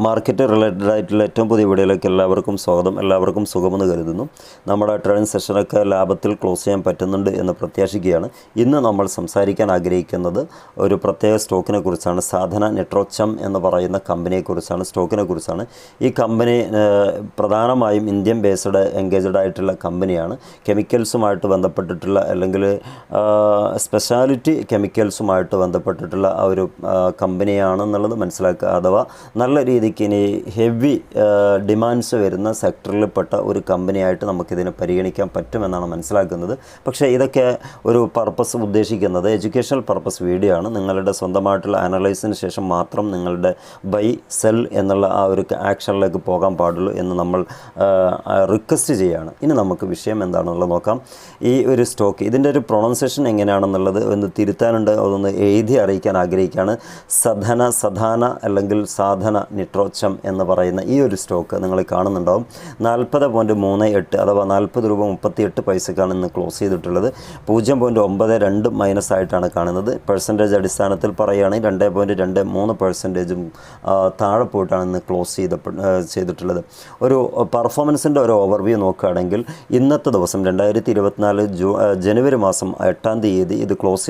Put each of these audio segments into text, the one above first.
Market related ആയിട്ടുള്ള ഏറ്റവും പുതിയ വീഡിയോയിലേക്ക് എല്ലാവർക്കും സ്വാഗതം. എല്ലാവർക്കും സുഖമെന്ന് കരുതുന്നു. നമ്മുടെ ട്രേഡിംഗ് സെഷനൊക്കെ ലാഭത്തിൽ ക്ലോസ് ചെയ്യാൻ പറ്റുന്നുണ്ട് എന്ന് പ്രത്യാശിക്കുകയാണ്. ഇന്ന് നമ്മൾ സംസാരിക്കാൻ ആഗ്രഹിക്കുന്നത് ഒരു പ്രത്യേക സ്റ്റോക്കിനെ കുറിച്ചാണ്. സാധന നെട്രോച്ചം എന്ന് പറയുന്ന കമ്പനിയെക്കുറിച്ചാണ്, സ്റ്റോക്കിനെ കുറിച്ചാണ്. ഈ കമ്പനി പ്രധാനമായും ഇന്ത്യൻ ബേസ്ഡ് എൻഗേജ്ഡ് ആയിട്ടുള്ള കമ്പനിയാണ്. കെമിക്കൽസുമായിട്ട് ബന്ധപ്പെട്ടിട്ടുള്ള അല്ലെങ്കിൽ സ്പെഷ്യാലിറ്റി കെമിക്കൽസുമായിട്ട് ബന്ധപ്പെട്ടിട്ടുള്ള ആ ഒരു കമ്പനിയാണെന്നുള്ളത് മനസ്സിലാക്കുക. അഥവാ നല്ല രീതിക്ക് ഇനി ഹെവി ഡിമാൻഡ്സ് വരുന്ന സെക്ടറിൽപ്പെട്ട ഒരു കമ്പനിയായിട്ട് നമുക്കിതിനെ പരിഗണിക്കാൻ പറ്റുമെന്നാണ് മനസ്സിലാക്കുന്നത്. പക്ഷേ ഇതൊക്കെ ഒരു പർപ്പസ് ഉദ്ദേശിക്കുന്നത് എഡ്യൂക്കേഷണൽ പർപ്പസ് വീഡിയോ ആണ്. നിങ്ങളുടെ സ്വന്തമായിട്ടുള്ള അനലൈസിന് ശേഷം മാത്രം നിങ്ങളുടെ ബൈ സെൽ എന്നുള്ള ആ ഒരു ആക്ഷനിലേക്ക് പോകാൻ പാടുള്ളൂ എന്ന് നമ്മൾ റിക്വസ്റ്റ് ചെയ്യുകയാണ്. ഇനി നമുക്ക് വിഷയം എന്താണെന്നുള്ളത് നോക്കാം. ഈ ഒരു സ്റ്റോക്ക്, ഇതിൻ്റെ ഒരു പ്രൊണൗൺസിയേഷൻ എങ്ങനെയാണെന്നുള്ളത് ഒന്ന് തിരുത്താനുണ്ട്, അതൊന്ന് എഴുതി അറിയിക്കാൻ ആഗ്രഹിക്കുകയാണ്. സധാന അല്ലെങ്കിൽ സാധന നെട്രോച്ചം എന്ന് പറയുന്ന ഈ ഒരു സ്റ്റോക്ക് നിങ്ങൾ കാണുന്നുണ്ടാവും. 40.38 അഥവാ 40 രൂപ 38 പൈസക്കാണ് ഇന്ന് ക്ലോസ് ചെയ്തിട്ടുള്ളത്. 0.92 മൈനസ് ആയിട്ടാണ് കാണുന്നത്. പെർസെൻറ്റേജ് അടിസ്ഥാനത്തിൽ പറയുകയാണെങ്കിൽ 2.23% താഴെ പോയിട്ടാണ് ഇന്ന് ക്ലോസ് ചെയ്തിട്ടുള്ളത്. ഒരു പെർഫോമൻസിൻ്റെ ഒരു ഓവർവ്യൂ നോക്കുകയാണെങ്കിൽ ഇന്നത്തെ ദിവസം 2024 ജനുവരി മാസം 8-ാം തീയതി ഇത് ക്ലോസ്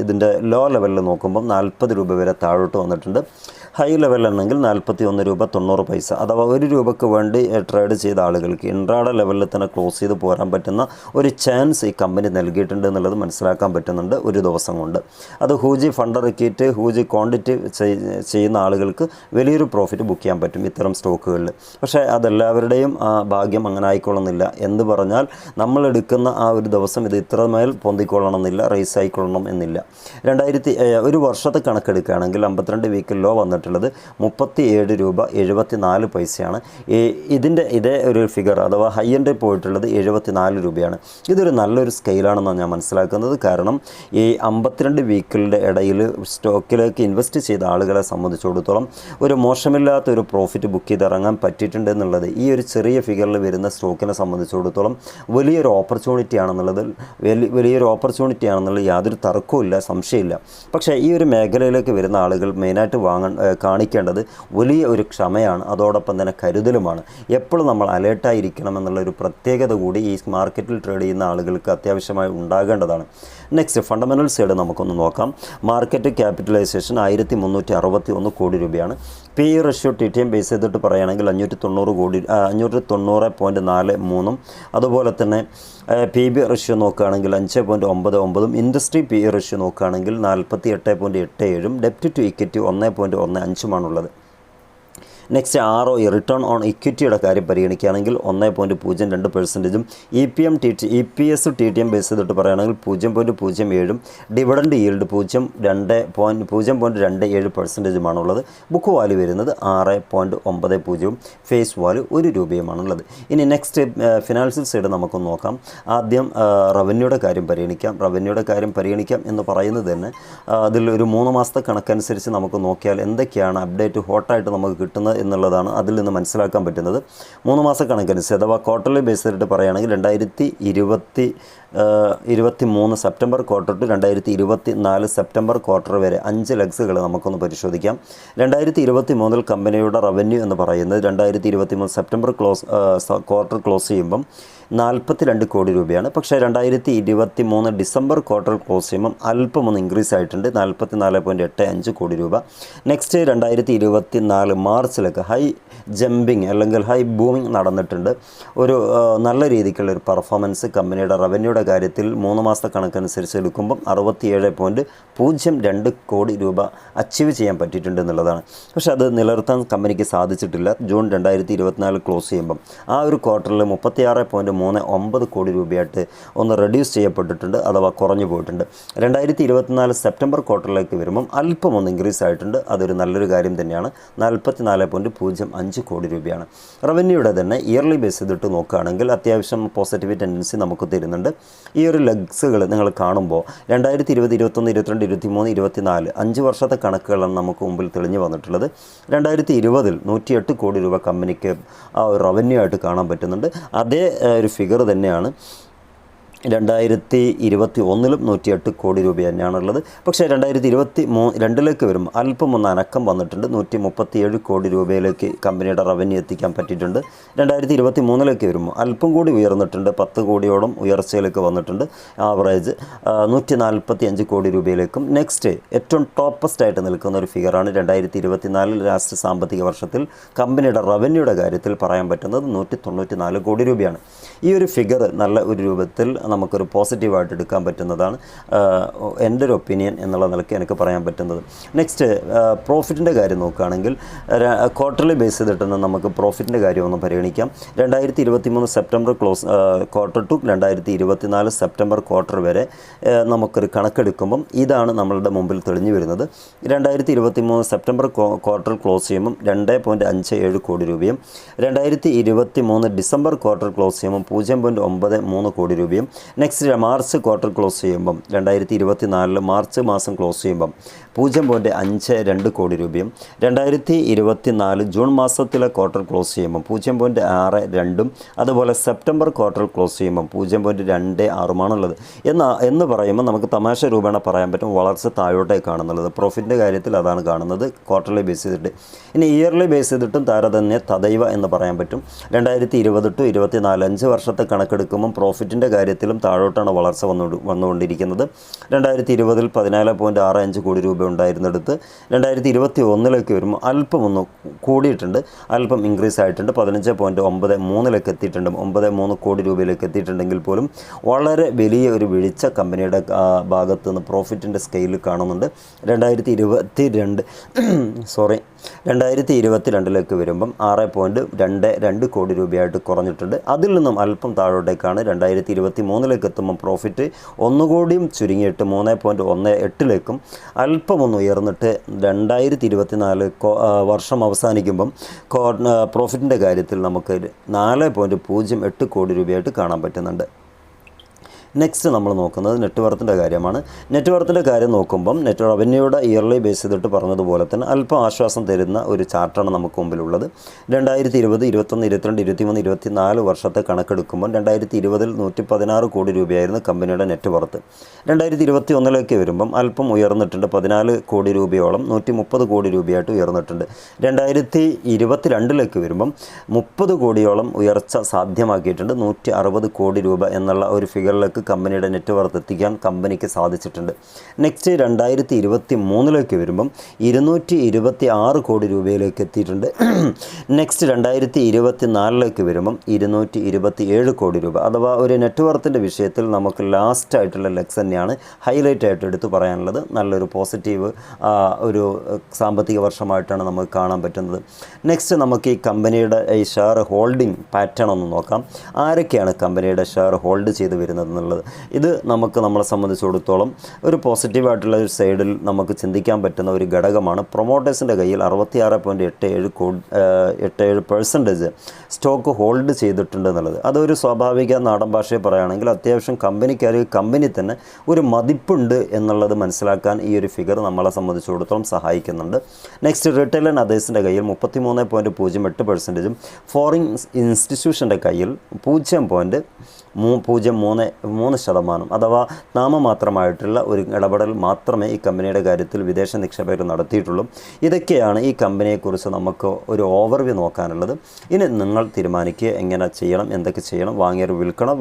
ഇതിൻ്റെ ലോ ലെവലിൽ നോക്കുമ്പോൾ 40 രൂപ വരെ താഴോട്ട് വന്നിട്ടുണ്ട്. ഹൈ ലെവലാണെങ്കിൽ 41 രൂപ 90 പൈസ അഥവാ 1 രൂപയ്ക്ക് വേണ്ടി ട്രേഡ് ചെയ്ത ആളുകൾക്ക് ഇൻട്രാഡേ ലെവലിൽ തന്നെ ക്ലോസ് ചെയ്ത് പോരാൻ പറ്റുന്ന ഒരു ചാൻസ് ഈ കമ്പനി നൽകിയിട്ടുണ്ട് എന്നുള്ളത് മനസ്സിലാക്കാൻ പറ്റുന്നുണ്ട് ഒരു ദിവസം കൊണ്ട്. അത് ഹൂജി ഫണ്ട് ഇറക്കിയിട്ട് ഹൂജി ക്വാണ്ടിറ്റി ചെയ്യുന്ന ആളുകൾക്ക് വലിയൊരു പ്രോഫിറ്റ് ബുക്ക് ചെയ്യാൻ പറ്റും ഇത്തരം സ്റ്റോക്കുകളിൽ. പക്ഷേ അതെല്ലാവരുടെയും ഭാഗ്യം അങ്ങനെ ആയിക്കൊള്ളുന്നില്ല. എന്ന് പറഞ്ഞാൽ നമ്മൾ എടുക്കുന്ന ആ ഒരു ദിവസം ഇത് ഇത്രമേൽ പൊന്തിക്കൊള്ളണമെന്നില്ല, റേസ് ആയിക്കൊള്ളണം എന്നില്ല. ഒരു വർഷത്തെ കണക്കെടുക്കുകയാണെങ്കിൽ 52 വീക്കിൽ ലോ വന്നിട്ടുള്ളത് 37 രൂപ 74 പൈസയാണ്. ഇതേ ഒരു ഫിഗർ അഥവാ ഹൈ എൻഡ് പോയിട്ടുള്ളത് 74 രൂപയാണ്. ഇതൊരു നല്ലൊരു സ്കെയിലാണെന്നാണ് ഞാൻ മനസ്സിലാക്കുന്നത്. കാരണം ഈ 52 വീക്കിൻ്റെ ഇടയിൽ സ്റ്റോക്കിലേക്ക് ഇൻവെസ്റ്റ് ചെയ്ത ആളുകളെ സംബന്ധിച്ചിടത്തോളം ഒരു മോശമില്ലാത്തൊരു പ്രോഫിറ്റ് ബുക്ക് ചെയ്ത് ഇറങ്ങാൻ പറ്റിയിട്ടുണ്ട് എന്നുള്ളത് ഈ ഒരു ചെറിയ ഫിഗറിൽ വരുന്ന സ്റ്റോക്കിനെ സംബന്ധിച്ചിടത്തോളം വലിയൊരു ഓപ്പർച്യൂണിറ്റിയാണെന്നുള്ളത് യാതൊരു തർക്കവുമില്ല, സംശയമില്ല. പക്ഷേ ഈ ഒരു മേഖലയിലേക്ക് വരുന്ന ആളുകൾ മെയിനായിട്ട് കാണിക്കേണ്ടത് വലിയ ഒരു ക്ഷമയാണ്, അതോടൊപ്പം തന്നെ കരുതലുമാണ്. എപ്പോഴും നമ്മൾ അലേർട്ടായിരിക്കണം എന്നുള്ളൊരു പ്രത്യേകത കൂടി ഈ മാർക്കറ്റിൽ ട്രേഡ് ചെയ്യുന്ന ആളുകൾക്ക് അത്യാവശ്യമായി ഉണ്ടാകേണ്ടതാണ്. നെക്സ്റ്റ് ഫണ്ടമെൻ്റൽ സൈഡ് നമുക്കൊന്ന് നോക്കാം. മാർക്കറ്റ് ക്യാപിറ്റലൈസേഷൻ 1361 കോടി രൂപയാണ്. P E ratio TTM base ചെയ്തിട്ട് പറയുകയാണെങ്കിൽ 590.43 അതുപോലെ തന്നെ PB റേഷ്യോ നോക്കുകയാണെങ്കിൽ 5.99, ഇൻഡസ്ട്രി PE റേഷ്യോ നോക്കുകയാണെങ്കിൽ 48.87, ഡെപ്റ്റ് to equity 1.15 next ROE return on ഇക്വിറ്റിയുടെ കാര്യം പരിഗണിക്കുകയാണെങ്കിൽ 1.02%, EPS TTM ബേസ് ചെയ്തിട്ട് പറയുകയാണെങ്കിൽ 0.07, ഡിവിഡൻഡ് ഈൽഡ് 0.27%, ബുക്ക് വാല്യൂ വരുന്നത് 6.90, ഫേസ് വാല്യൂ 1 രൂപയുമാണുള്ളത്. ഇനി നെക്സ്റ്റ് ഫിനാൻഷ്യൽ സൈഡ് നമുക്കൊന്ന് നോക്കാം. ആദ്യം റവന്യൂയുടെ കാര്യം പരിഗണിക്കാം എന്ന് പറയുന്നത് തന്നെ അതിൽ ഒരു 3 മാസത്തെ കണക്കനുസരിച്ച് നമുക്ക് നോക്കിയാൽ എന്തൊക്കെയാണ് അപ്ഡേറ്റ് ഹോട്ടായിട്ട് നമുക്ക് കിട്ടുന്നത് എന്നുള്ളതാണ് അതിൽ നിന്ന് മനസ്സിലാക്കാൻ പറ്റുന്നത്. 3 മാസ കണക്കനുസരിച്ച് അഥവാ ക്വാർട്ടർലി ബേസ് ചെയ്തിട്ട് പറയുകയാണെങ്കിൽ 2023 September quarter to 2024 September quarter വരെ 5 ലെഗ്സുകൾ നമുക്കൊന്ന് പരിശോധിക്കാം. 2023 കമ്പനിയുടെ റവന്യൂ എന്ന് പറയുന്നത് 2023 സെപ്റ്റംബർ ക്വാർട്ടർ ക്ലോസ് ചെയ്യുമ്പം 42 കോടി രൂപയാണ്. പക്ഷേ 2023 ഡിസംബർ ക്വാർട്ടർ ക്ലോസ് ചെയ്യുമ്പം അല്പം ഒന്ന് ഇൻക്രീസ് ആയിട്ടുണ്ട്, 44.85 കോടി രൂപ. നെക്സ്റ്റ് 2024 മാർച്ചിലൊക്കെ ഹൈ ജമ്പിങ് അല്ലെങ്കിൽ ഹൈ ബൂമിങ് നടന്നിട്ടുണ്ട്. ഒരു നല്ല രീതിക്കുള്ള ഒരു പെർഫോമൻസ് കമ്പനിയുടെ റവന്യൂയുടെ കാര്യത്തിൽ 3 മാസത്തെ കണക്കനുസരിച്ച് എടുക്കുമ്പം 67.02 കോടി രൂപ അച്ചീവ് ചെയ്യാൻ പറ്റിയിട്ടുണ്ട് എന്നുള്ളതാണ്. പക്ഷേ അത് നിലനിർത്താൻ കമ്പനിക്ക് സാധിച്ചിട്ടില്ല. ജൂൺ 2024 ക്ലോസ് ചെയ്യുമ്പം ആ ഒരു ക്വാർട്ടറിൽ 36.39 കോടി രൂപയായിട്ട് ഒന്ന് റെഡ്യൂസ് ചെയ്യപ്പെട്ടിട്ടുണ്ട്, അഥവാ കുറഞ്ഞു പോയിട്ടുണ്ട്. 2024 സെപ്റ്റംബർ ക്വാർട്ടറിലേക്ക് വരുമ്പം അല്പം ഒന്ന് ഇൻക്രീസ് ആയിട്ടുണ്ട്. അതൊരു നല്ലൊരു കാര്യം തന്നെയാണ്. 44.05 കോടി രൂപയാണ്. റവന്യൂയുടെ തന്നെ ഇയർലി ബേസ് ചെയ്തിട്ട് നോക്കുകയാണെങ്കിൽ അത്യാവശ്യം പോസിറ്റീവ് ടെൻഡൻസി നമുക്ക് തരുന്നുണ്ട്. ഈ ഒരു ലെഗ്സുകൾ നിങ്ങൾ കാണുമ്പോൾ 2020, 21, 22, 23, 24 5 വർഷത്തെ കണക്കുകളാണ് നമുക്ക് മുമ്പിൽ തെളിഞ്ഞു വന്നിട്ടുള്ളത്. 2020 108 കോടി രൂപ കമ്പനിക്ക് ആ ഒരു റവന്യൂ ആയിട്ട് കാണാൻ പറ്റുന്നുണ്ട്. അതേ ഒരു ഫിഗർ തന്നെയാണ് 2021-ലും 108 കോടി രൂപ തന്നെയാണുള്ളത്. പക്ഷേ 2022-ലേക്ക് വരുമ്പോൾ അല്പം ഒന്ന് അനക്കം വന്നിട്ടുണ്ട്. 137 കോടി രൂപയിലേക്ക് കമ്പനിയുടെ റവന്യൂ എത്തിക്കാൻ പറ്റിയിട്ടുണ്ട്. 2023-ലേക്ക് വരുമ്പോൾ അല്പം കൂടി ഉയർന്നിട്ടുണ്ട്. 10 കോടിയോളം ഉയർച്ചയിലേക്ക് വന്നിട്ടുണ്ട്. ആവറേജ് 145 കോടി രൂപയിലേക്കും. നെക്സ്റ്റ് ഏറ്റവും ടോപ്പസ്റ്റ് ആയിട്ട് നിൽക്കുന്ന ഒരു ഫിഗറാണ് 2024 ലാസ്റ്റ് സാമ്പത്തിക വർഷത്തിൽ കമ്പനിയുടെ റവന്യൂയുടെ കാര്യത്തിൽ പറയാൻ പറ്റുന്നത് 194 കോടി രൂപയാണ്. ഈ ഒരു ഫിഗർ നല്ല ഒരു രൂപത്തിൽ നമുക്കൊരു പോസിറ്റീവായിട്ട് എടുക്കാൻ പറ്റുന്നതാണ് എൻ്റെ ഒരു ഒപ്പീനിയൻ എന്നുള്ള നിലയ്ക്ക് എനിക്ക് പറയാൻ പറ്റുന്നത്. നെക്സ്റ്റ് പ്രോഫിറ്റിൻ്റെ കാര്യം നോക്കുകയാണെങ്കിൽ ക്വാർട്ടർലി ബേസ് ചെയ്തിട്ട് നമുക്ക് പ്രോഫിറ്റിൻ്റെ കാര്യം ഒന്ന് പരിഗണിക്കാം. 2023 September close quarter to 2024 September quarter വരെ നമുക്കൊരു കണക്കെടുക്കുമ്പം ഇതാണ് നമ്മളുടെ മുമ്പിൽ തെളിഞ്ഞു വരുന്നത്. 2023 സെപ്റ്റംബർ ക്വാർട്ടർ ക്ലോസ് ചെയ്യുമ്പം 2.57 കോടി രൂപയും 2023 ഡിസംബർ ക്വാർട്ടർ ക്ലോസ് ചെയ്യുമ്പം 0.93 കോടി രൂപയും. നെക്സ്റ്റ് മാർച്ച് ക്വാർട്ടർ ക്ലോസ് ചെയ്യുമ്പം 2024 മാർച്ച് മാസം ക്ലോസ് ചെയ്യുമ്പം 0.52 കോടി രൂപയും 2024 ജൂൺ മാസത്തിലെ ക്വാർട്ടർ ക്ലോസ് ചെയ്യുമ്പം 0.62 അതുപോലെ സെപ്റ്റംബർ ക്വാർട്ടർ ക്ലോസ് ചെയ്യുമ്പം 0.26 എന്ന് പറയുമ്പോൾ നമുക്ക് തമാശ രൂപേണ പറയാൻ പറ്റും വളർച്ച താഴോട്ടേക്ക് കാണുന്നുള്ളത്. പ്രോഫിറ്റിൻ്റെ കാര്യത്തിൽ അതാണ് കാണുന്നത് ക്വാർട്ടർലി ബേസ് ചെയ്തിട്ട്. ഇനി ഇയർലി ബേസ് ചെയ്തിട്ടും താരതമ്യം തദൈവ എന്ന് പറയാൻ പറ്റും. 2020 ടു 2024 5 വർഷത്തെ കണക്കെടുക്കുമ്പം പ്രോഫിറ്റിൻ്റെ കാര്യത്തിലും താഴോട്ടാണ് വളർച്ച വന്നുകൊണ്ടിരിക്കുന്നത്. 2020-ൽ 14.65 കോടി രൂപ ഉണ്ടായിരുന്നിടത്ത് 2021-ലേക്ക് വരുമ്പോൾ അല്പം ഒന്ന് കൂടിയിട്ടുണ്ട്, അല്പം ഇൻക്രീസ് ആയിട്ടുണ്ട്. 15.93-ലേക്ക് എത്തിയിട്ടുണ്ട്. 93 കോടി രൂപയിലേക്ക് എത്തിയിട്ടുണ്ടെങ്കിൽ പോലും വളരെ വലിയ ഒരു വീഴ്ച കമ്പനിയുടെ ഭാഗത്ത് നിന്ന് പ്രോഫിറ്റിൻ്റെ സ്കെയിലിൽ കാണുന്നുണ്ട്. 2022-ലേക്ക് വരുമ്പം 6.22 കോടി രൂപയായിട്ട് കുറഞ്ഞിട്ടുണ്ട്. അതിൽ നിന്നും അല്പം താഴോട്ടേക്കാണ് 2023-ലേക്ക് എത്തുമ്പം പ്രോഫിറ്റ് ഒന്നുകൂടിയും ചുരുങ്ങിയിട്ട് 3.18-ലേക്കും അല്പം ഒന്ന് ഉയർന്നിട്ട് 2024 വർഷം അവസാനിക്കുമ്പം പ്രോഫിറ്റിൻ്റെ കാര്യത്തിൽ നമുക്ക് 4.08 കോടി രൂപയായിട്ട് കാണാൻ പറ്റുന്നുണ്ട്. നെക്സ്റ്റ് നമ്മൾ നോക്കുന്നത് നെറ്റ്വർത്തിൻ്റെ കാര്യമാണ്. നെറ്റ്വർത്തിൻ്റെ കാര്യം നോക്കുമ്പം നെറ്റ് റവന്യൂയുടെ ഇയർലി ബേസ് ചെയ്തിട്ട് പറഞ്ഞതുപോലെ തന്നെ അല്പം ആശ്വാസം തരുന്ന ഒരു ചാർട്ടാണ് നമുക്ക് മുമ്പിലുള്ളത്. 2020, 21, 22, 23, 24 വർഷത്തെ കണക്കെടുക്കുമ്പോൾ 2020-ൽ 116 കോടി രൂപയായിരുന്നു കമ്പനിയുടെ നെറ്റ്വർത്ത്. 2021-ലേക്ക് വരുമ്പം അല്പം ഉയർന്നിട്ടുണ്ട്. 14 കോടി രൂപയോളം 130 കോടി രൂപയായിട്ട് ഉയർന്നിട്ടുണ്ട്. 2022-ലേക്ക് വരുമ്പം 30 കോടിയോളം ഉയർച്ച സാധ്യമാക്കിയിട്ടുണ്ട്. 160 കോടി രൂപ എന്നുള്ള ഒരു ഫിഗറിലേക്ക് കമ്പനിയുടെ നെറ്റ്വർത്ത് എത്തിക്കാൻ കമ്പനിക്ക് സാധിച്ചിട്ടുണ്ട്. നെക്സ്റ്റ് 2023-ലേക്ക് വരുമ്പം 226 കോടി രൂപയിലേക്ക് എത്തിയിട്ടുണ്ട്. നെക്സ്റ്റ് 2024-ലേക്ക് വരുമ്പം 227 കോടി രൂപ. അഥവാ ഒരു നെറ്റ്വർത്തിൻ്റെ വിഷയത്തിൽ നമുക്ക് ലാസ്റ്റ് ആയിട്ടുള്ള ലെക്സ് തന്നെയാണ് ഹൈലൈറ്റ് ആയിട്ട് എടുത്തു പറയാനുള്ളത്. നല്ലൊരു പോസിറ്റീവ് ഒരു സാമ്പത്തിക വർഷമായിട്ടാണ് നമുക്ക് കാണാൻ പറ്റുന്നത്. നെക്സ്റ്റ് നമുക്ക് ഈ കമ്പനിയുടെ ഈ ഷെയർ ഹോൾഡിംഗ് പാറ്റേൺ ഒന്ന് നോക്കാം. ആരൊക്കെയാണ് കമ്പനിയുടെ ഷെയർ ഹോൾഡ് ചെയ്ത് വരുന്നത് എന്നുള്ളത്. ഇത് നമ്മളെ സംബന്ധിച്ചിടത്തോളം ഒരു പോസിറ്റീവായിട്ടുള്ള ഒരു സൈഡിൽ നമുക്ക് ചിന്തിക്കാൻ പറ്റുന്ന ഒരു ഘടകമാണ്. പ്രൊമോട്ടേഴ്സിൻ്റെ കയ്യിൽ 66.87% സ്റ്റോക്ക് ഹോൾഡ് ചെയ്തിട്ടുണ്ട് എന്നുള്ളത്. അതൊരു സ്വാഭാവിക നാടൻ ഭാഷയിൽ പറയുകയാണെങ്കിൽ അത്യാവശ്യം കമ്പനി തന്നെ ഒരു മതിപ്പുണ്ട് എന്നുള്ളത് മനസ്സിലാക്കാൻ ഈ ഒരു ഫിഗർ നമ്മളെ സംബന്ധിച്ചിടത്തോളം സഹായിക്കുന്നുണ്ട്. നെക്സ്റ്റ് റിറ്റെയിൽ ആൻഡ് അതേഴ്സിൻ്റെ കയ്യിൽ 33.08%, ഫോറിൻ ഇൻസ്റ്റിറ്റ്യൂഷൻ്റെ കയ്യിൽ 0.03% അഥവാ നാമമാത്രമായിട്ടുള്ള ഒരു ഇടപെടൽ മാത്രമേ ഈ കമ്പനിയുടെ കാര്യത്തിൽ വിദേശ നിക്ഷേപകർ നടത്തിയിട്ടുള്ളൂ. ഇതൊക്കെയാണ് ഈ കമ്പനിയെക്കുറിച്ച് നമുക്ക് ഒരു ഓവർവ്യൂ നോക്കാനുള്ളത്. ഇനി നിങ്ങൾ തീരുമാനിക്കുക എങ്ങനെ ചെയ്യണം, എന്തൊക്കെ ചെയ്യണം, വാങ്ങിയവർ വിൽക്കണോ,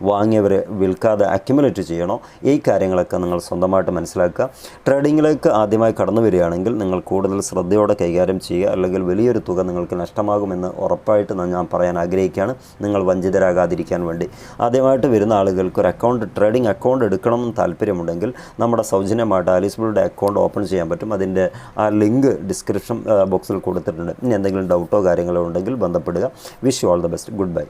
വാങ്ങിയവർ വിൽക്കാതെ അക്യുമുലേറ്റ് ചെയ്യണോ, ഈ കാര്യങ്ങളൊക്കെ നിങ്ങൾ സ്വന്തമായിട്ട് മനസ്സിലാക്കുക. ട്രേഡിങ്ങിലേക്ക് ആദ്യമായി കടന്നു വരികയാണെങ്കിൽ നിങ്ങൾ കൂടുതൽ ശ്രദ്ധയോടെ കൈകാര്യം ചെയ്യുക. അല്ലെങ്കിൽ വലിയൊരു തുക നിങ്ങൾക്ക് നഷ്ടമാകുമെന്ന് ഉറപ്പായിട്ട് ഞാൻ പറയാൻ ആഗ്രഹിക്കുകയാണ്, നിങ്ങൾ വഞ്ചിതരാകാതിരിക്കാൻ വേണ്ടി. ആദ്യമായിട്ട് വരുന്ന ആളുകൾക്ക് ഒരു ട്രേഡിംഗ് അക്കൗണ്ട് എടുക്കണമെന്ന് താല്പര്യമുണ്ടെങ്കിൽ നമ്മുടെ സൗജന്യമായിട്ട് ആലിസ്ബിളുടെ അക്കൗണ്ട് ഓപ്പൺ ചെയ്യാൻ പറ്റും. അതിൻ്റെ ആ ലിങ്ക് ഡിസ്ക്രിപ്ഷൻ ബോക്സിൽ കൊടുത്തിട്ടുണ്ട്. ഇനി എന്തെങ്കിലും ഡൗട്ടോ കാര്യങ്ങളോ ഉണ്ടെങ്കിൽ ബന്ധപ്പെടുക. Wish you all the best. Good bye.